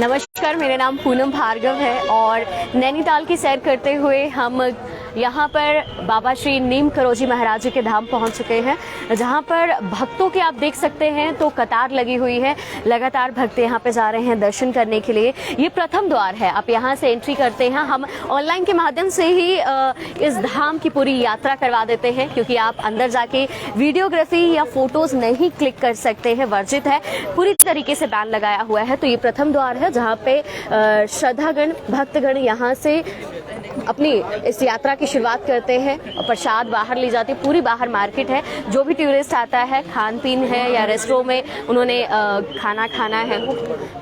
नमस्कार, मेरा नाम पूनम भार्गव है और नैनीताल की सैर करते हुए हम यहाँ पर बाबा श्री नीम करोजी महाराज जी के धाम पहुँच चुके हैं, जहाँ पर भक्तों के आप देख सकते हैं तो कतार लगी हुई है। लगातार भक्त यहाँ पे जा रहे हैं दर्शन करने के लिए। ये प्रथम द्वार है, आप यहाँ से एंट्री करते हैं। हम ऑनलाइन के माध्यम से ही इस धाम की पूरी यात्रा करवा देते हैं, क्योंकि आप अंदर जाके वीडियोग्राफी या फोटोज नहीं क्लिक कर सकते हैं, वर्जित है। पूरी तरीके से बैन लगाया हुआ है। तो ये प्रथम द्वार है जहाँ पे श्रद्धागण भक्तगण यहाँ से अपनी इस यात्रा की शुरुआत करते हैं और प्रसाद बाहर ले जाते हैं। पूरी बाहर मार्केट है, जो भी टूरिस्ट आता है, खान पीन है या रेस्टोरेंट में उन्होंने खाना खाना है,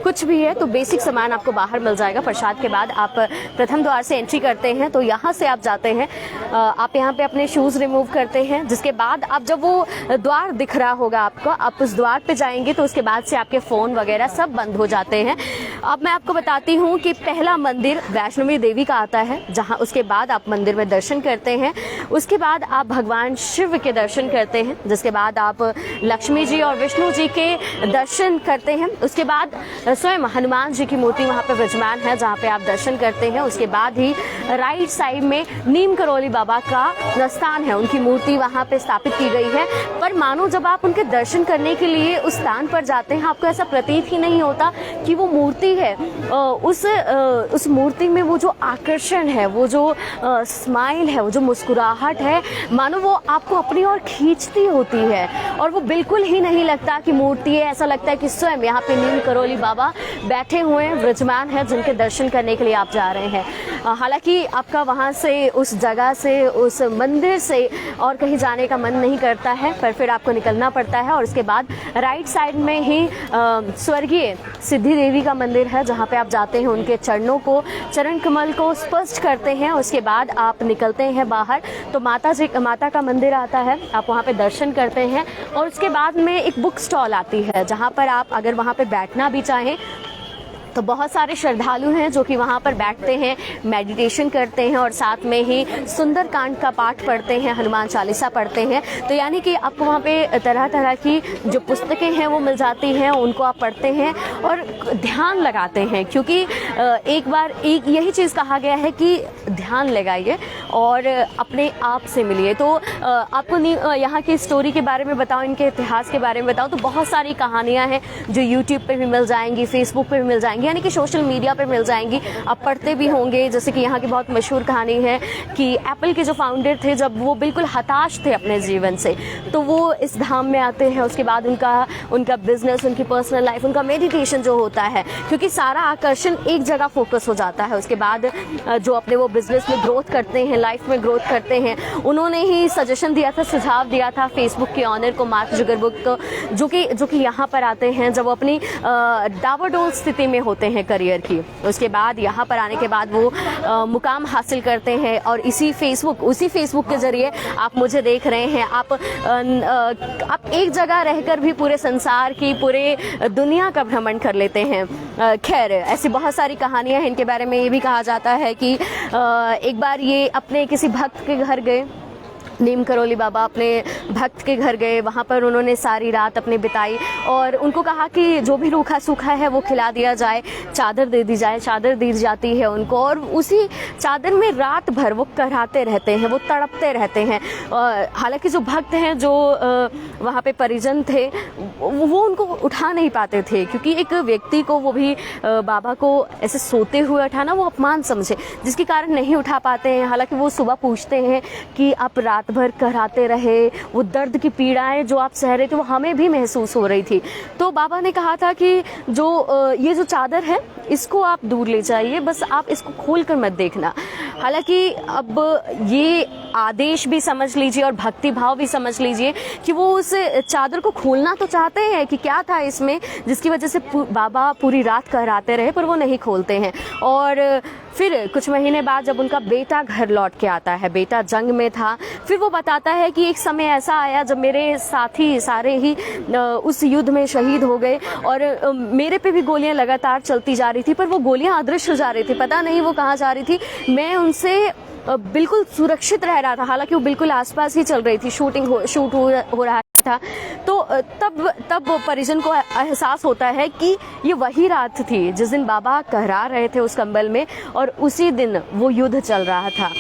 कुछ भी है तो बेसिक सामान आपको बाहर मिल जाएगा। प्रसाद के बाद आप प्रथम द्वार से एंट्री करते हैं तो यहाँ से आप जाते हैं, आप यहाँ पे अपने शूज रिमूव करते हैं। जिसके बाद आप जब वो द्वार दिख रहा होगा आपको, आप उस द्वार पे जाएंगे तो उसके बाद से आपके फोन वगैरह सब बंद हो जाते हैं। अब मैं आपको बताती हूँ कि पहला मंदिर वैष्णवी देवी का आता है, जहाँ उसके बाद आप मंदिर में दर्शन करते हैं। उसके बाद आप भगवान शिव के दर्शन करते हैं, जिसके बाद आप लक्ष्मी जी और विष्णु जी के दर्शन करते हैं। उसके बाद स्वयं हनुमान जी की मूर्ति वहाँ पे विराजमान है, जहाँ पे आप दर्शन करते हैं। उसके बाद ही राइट साइड में नीम करोली बाबा का स्थान है, उनकी मूर्ति वहाँ पे स्थापित की गई है। पर मानो जब आप उनके दर्शन करने के लिए उस स्थान पर जाते हैं, आपको ऐसा प्रतीत ही नहीं होता कि वो मूर्ति है। उस मूर्ति में वो जो आकर्षण है, वो जो स्माइल है, वो जो मुस्कुराहट है, मानो वो आपको अपनी ओर खींचती होती है। और वो बिल्कुल ही नहीं लगता कि मूर्ति है, ऐसा लगता है कि स्वयं यहाँ पे नीम करोली बाबा बैठे हुए हैं, विराजमान है, जिनके दर्शन करने के लिए आप जा रहे हैं। हालांकि आपका वहाँ से, उस जगह से, उस मंदिर से और कहीं जाने का मन नहीं करता है, पर फिर आपको निकलना पड़ता है। और उसके बाद राइट साइड में ही स्वर्गीय सिद्धि देवी का मंदिर है, जहाँ पे आप जाते हैं, उनके चरणों को, चरण कमल को स्पर्श करते हैं। उसके बाद आप निकलते हैं बाहर तो माता का मंदिर आता है, आप वहाँ पे दर्शन करते हैं। और उसके बाद में एक बुक स्टॉल आती है, जहाँ पर आप अगर वहाँ पे बैठना भी चाहें तो बहुत सारे श्रद्धालु हैं जो कि वहाँ पर बैठते हैं, मेडिटेशन करते हैं और साथ में ही सुंदर कांड का पाठ पढ़ते हैं, हनुमान चालीसा पढ़ते हैं। तो यानी कि आपको वहाँ पे तरह तरह की जो पुस्तकें हैं वो मिल जाती हैं, उनको आप पढ़ते हैं और ध्यान लगाते हैं। क्योंकि एक यही चीज़ कहा गया है कि ध्यान लगाइए और अपने आप से मिलिए। तो आपको यहाँ की स्टोरी के बारे में बताओ, इनके इतिहास के बारे में बताओ, तो बहुत सारी कहानियाँ हैं जो यूट्यूब पर भी मिल जाएंगी, फेसबुक पर भी मिल जाएंगी, यानी कि सोशल मीडिया पे मिल जाएंगी। आप पढ़ते भी होंगे। जैसे कि यहाँ की बहुत मशहूर कहानी है कि एप्पल के जो फाउंडर थे, जब वो बिल्कुल हताश थे अपने जीवन से, तो वो इस धाम में आते हैं। उसके बाद उनका बिजनेस, उनकी पर्सनल लाइफ, उनका मेडिटेशन जो होता है, क्योंकि सारा आकर्षण एक जगह फोकस हो जाता है। उसके बाद जो अपने वो बिजनेस में ग्रोथ करते हैं, लाइफ में ग्रोथ करते हैं, उन्होंने ही सजेशन दिया था, सुझाव दिया था फेसबुक के ऑनर को, मार्क जुकरबर्ग को, जो कि यहाँ पर आते हैं जब वो अपनी डावाडोल स्थिति में होते हैं करियर की। उसके बाद यहाँ पर आने के बाद वो मुकाम हासिल करते हैं और उसी फेसबुक के जरिए आप मुझे देख रहे हैं। आप एक जगह रहकर भी पूरे संसार की, पूरे दुनिया का भ्रमण कर लेते हैं। खैर, ऐसी बहुत सारी कहानियां हैं। इनके बारे में ये भी कहा जाता है कि एक बार ये अपने किसी भक्त के घर गए, नीम करोली बाबा अपने भक्त के घर गए, वहाँ पर उन्होंने सारी रात अपनी बिताई और उनको कहा कि जो भी रूखा सूखा है वो खिला दिया जाए, चादर दे दी जाए। चादर दी जाती है उनको और उसी चादर में रात भर वो कराहते रहते हैं, वो तड़पते रहते हैं। हालांकि जो भक्त हैं, जो वहाँ पे परिजन थे, वो उनको उठा नहीं पाते थे, क्योंकि एक व्यक्ति को, वो भी बाबा को ऐसे सोते हुए उठाना वो अपमान समझे, जिसके कारण नहीं उठा पाते हैं। हालांकि वो सुबह पूछते हैं कि आप रात भर कराते रहे, वो दर्द की पीड़ाएं जो आप सह रहे थे वो हमें भी महसूस हो रही थी। तो बाबा ने कहा था कि ये जो चादर है इसको आप दूर ले जाइए, बस आप इसको खोल कर मत देखना। हालांकि अब ये आदेश भी समझ लीजिए और भक्ति भाव भी समझ लीजिए कि वो उस चादर को खोलना तो चाहते हैं कि क्या था इसमें जिसकी वजह से बाबा पूरी रात कराते रहे, पर वो नहीं खोलते हैं। और फिर कुछ महीने बाद जब उनका बेटा घर लौट के आता है, बेटा जंग में था, फिर वो बताता है कि एक समय ऐसा आया जब मेरे साथी सारे ही उस युद्ध में शहीद हो गए और मेरे पे भी गोलियां लगातार चलती जा रही थी, पर वो गोलियां अदृश्य हो जा रही थी, पता नहीं वो कहाँ जा रही थी। मैं उनसे बिल्कुल सुरक्षित रह रहा था, हालांकि वो बिल्कुल आसपास ही चल रही थी, शूट हो रहा था। तो तब परिजन को एहसास होता है कि ये वही रात थी जिस दिन बाबा कहरा रहे थे उस कंबल में, और उसी दिन वो युद्ध चल रहा था।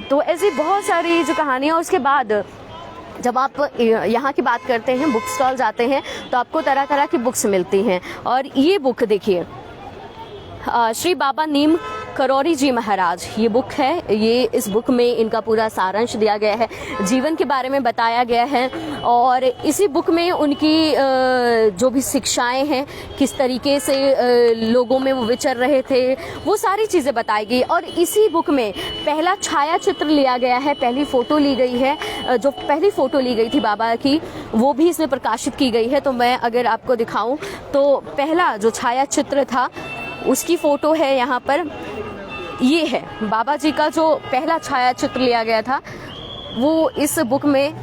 तो ऐसी बहुत सारी जो कहानियाँ, उसके बाद जब आप यहाँ की बात करते हैं, बुक स्टॉल जाते हैं तो आपको तरह तरह की बुक्स मिलती हैं। और ये बुक देखिए, श्री बाबा नीम करौरी जी महाराज, ये बुक है। ये इस बुक में इनका पूरा सारांश दिया गया है, जीवन के बारे में बताया गया है, और इसी बुक में उनकी जो भी शिक्षाएं हैं, किस तरीके से लोगों में वो विचर रहे थे, वो सारी चीज़ें बताई गई। और इसी बुक में पहला छाया चित्र लिया गया है, पहली फ़ोटो ली गई है। जो पहली फ़ोटो ली गई थी बाबा की, वो भी इसमें प्रकाशित की गई है। तो मैं अगर आपको दिखाऊं तो पहला जो छाया चित्र था उसकी फ़ोटो है यहाँ पर। ये है बाबा जी का जो पहला छाया चित्र लिया गया था, वो इस बुक में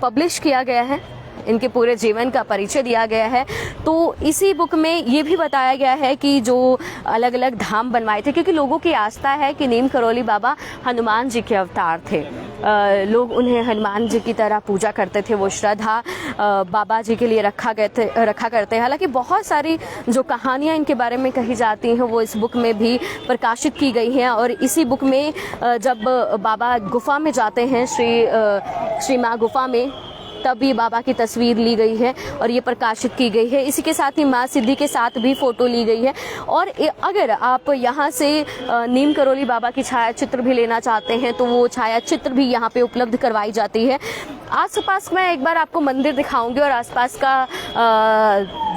पब्लिश किया गया है। इनके पूरे जीवन का परिचय दिया गया है। तो इसी बुक में ये भी बताया गया है कि जो अलग अलग धाम बनवाए थे, क्योंकि लोगों की आस्था है कि नीम करौली बाबा हनुमान जी के अवतार थे। लोग उन्हें हनुमान जी की तरह पूजा करते थे, वो श्रद्धा बाबा जी के लिए रखा करते हैं। हालांकि बहुत सारी जो कहानियाँ इनके बारे में कही जाती हैं वो इस बुक में भी प्रकाशित की गई हैं। और इसी बुक में जब बाबा गुफा में जाते हैं, श्री माँ गुफा में, तब ये बाबा की तस्वीर ली गई है और ये प्रकाशित की गई है। इसी के साथ ही माँ सिद्धि के साथ भी फोटो ली गई है। और अगर आप यहाँ से नीम करौली बाबा की छाया चित्र भी लेना चाहते हैं तो वो छाया चित्र भी यहाँ पे उपलब्ध करवाई जाती है। आसपास मैं एक बार आपको मंदिर दिखाऊंगी और आसपास का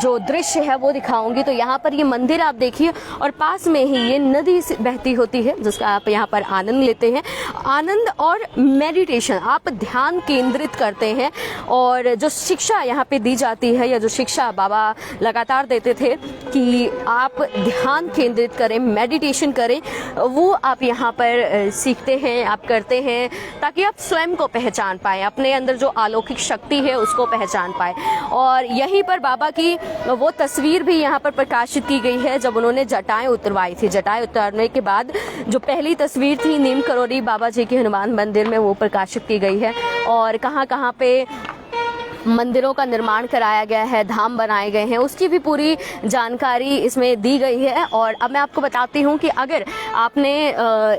जो दृश्य है वो दिखाऊंगी। तो यहाँ पर ये मंदिर आप देखिए, और पास में ही ये नदी बहती होती है जिसका आप यहाँ पर आनंद लेते हैं। आनंद और मेडिटेशन, आप ध्यान केंद्रित करते हैं। और जो शिक्षा यहाँ पे दी जाती है, या जो शिक्षा बाबा लगातार देते थे कि आप ध्यान केंद्रित करें, मेडिटेशन करें, वो आप यहाँ पर सीखते हैं, आप करते हैं, ताकि आप स्वयं को पहचान पाएं, अपने अंदर जो अलौकिक शक्ति है उसको पहचान पाए। और यहीं पर बाबा की वो तस्वीर भी यहाँ पर प्रकाशित की गई है जब उन्होंने जटाएं उतरवाई थी। जटाएं उतारने के बाद जो पहली तस्वीर थी नीम करौली बाबा जी के हनुमान मंदिर में, वो प्रकाशित की गई है। और कहाँ कहाँ पे मंदिरों का निर्माण कराया गया है, धाम बनाए गए हैं, उसकी भी पूरी जानकारी इसमें दी गई है। और अब मैं आपको बताती हूँ कि अगर आपने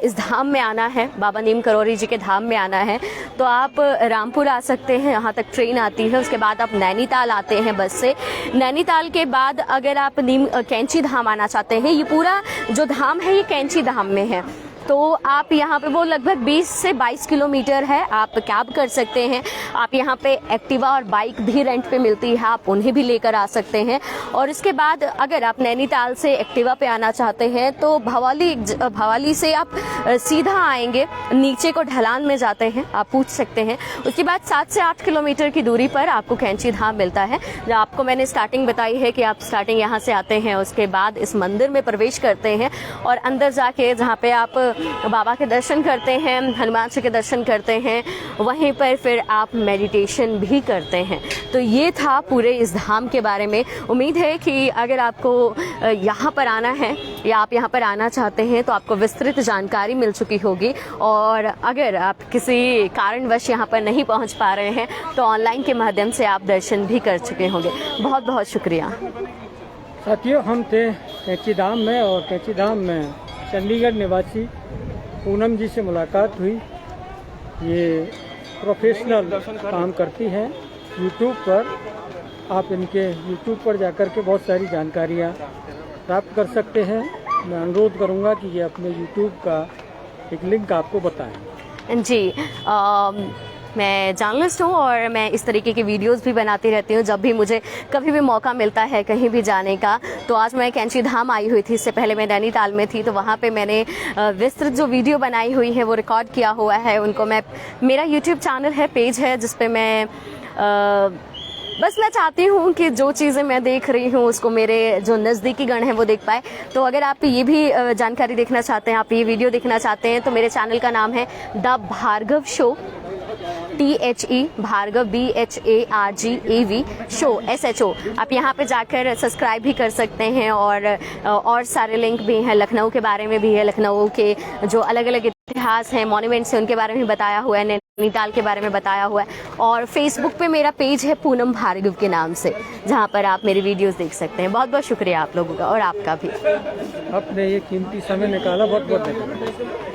इस धाम में आना है, बाबा नीम करौली जी के धाम में आना है, तो आप रामपुर आ सकते हैं, यहाँ तक ट्रेन आती है। उसके बाद आप नैनीताल आते हैं बस से। नैनीताल के बाद अगर आप कैंची धाम आना चाहते हैं, ये पूरा जो धाम है ये कैंची धाम में है, तो आप यहाँ पे, वो लगभग 20 से 22 किलोमीटर है, आप कैब कर सकते हैं। आप यहाँ पे एक्टिवा और बाइक भी रेंट पे मिलती है, आप उन्हें भी लेकर आ सकते हैं। और इसके बाद अगर आप नैनीताल से एक्टिवा पे आना चाहते हैं तो भवाली से आप सीधा आएंगे, नीचे को ढलान में जाते हैं, आप पूछ सकते हैं। उसके बाद 7 से 8 किलोमीटर की दूरी पर आपको कैंची धाम मिलता है। जो आपको मैंने स्टार्टिंग बताई है कि आप स्टार्टिंग यहाँ से आते हैं, उसके बाद इस मंदिर में प्रवेश करते हैं और अंदर जाके जहाँ पे आप बाबा के दर्शन करते हैं, हनुमान जी के दर्शन करते हैं, वहीं पर फिर आप मेडिटेशन भी करते हैं। तो ये था पूरे इस धाम के बारे में। उम्मीद है कि अगर आपको यहाँ पर आना है या आप यहाँ पर आना चाहते हैं तो आपको विस्तृत जानकारी मिल चुकी होगी। और अगर आप किसी कारणवश यहाँ पर नहीं पहुँच पा रहे हैं तो ऑनलाइन के माध्यम से आप दर्शन भी कर चुके होंगे। बहुत बहुत शुक्रिया। साथियों, हम थे कैंची धाम में और कैंची धाम में चंडीगढ़ निवासी पूनम जी से मुलाकात हुई। ये प्रोफेशनल काम करती हैं यूट्यूब पर। आप इनके यूट्यूब पर जाकर के बहुत सारी जानकारियाँ प्राप्त कर सकते हैं। मैं अनुरोध करूँगा कि ये अपने यूट्यूब का एक लिंक आपको बताएं। जी, मैं जर्नलिस्ट हूँ और मैं इस तरीके की वीडियोस भी बनाती रहती हूँ जब भी मुझे कभी भी मौका मिलता है कहीं भी जाने का। तो आज मैं कैंची धाम आई हुई थी, इससे पहले मैं नैनीताल में थी, तो वहाँ पे मैंने विस्तृत जो वीडियो बनाई हुई है वो रिकॉर्ड किया हुआ है। उनको मैं, मेरा यूट्यूब चैनल है, पेज है, जिस पे मैं बस मैं चाहती हूँ कि जो चीज़ें मैं देख रही हूँ उसको मेरे जो नज़दीकी गण हैं वो देख पाए। तो अगर आप ये भी जानकारी देखना चाहते हैं, आप ये वीडियो देखना चाहते हैं, तो मेरे चैनल का नाम है the Bhargav show, THE Bhargav BHARGAV show SHO। आप यहाँ पे जाकर सब्सक्राइब भी कर सकते हैं। और सारे लिंक भी हैं, लखनऊ के बारे में भी है, लखनऊ के जो अलग अलग इतिहास हैं, मॉन्यूमेंट्स हैं, उनके बारे में बताया हुआ है। नैनीताल के बारे में बताया हुआ है। और फेसबुक पे मेरा पेज है पूनम भार्गव के नाम से, जहाँ पर आप मेरी वीडियोस देख सकते हैं। बहुत बहुत शुक्रिया आप लोगों का और आपका भी। आपने ये कीमती समय निकाला, बहुत बहुत धन्यवाद।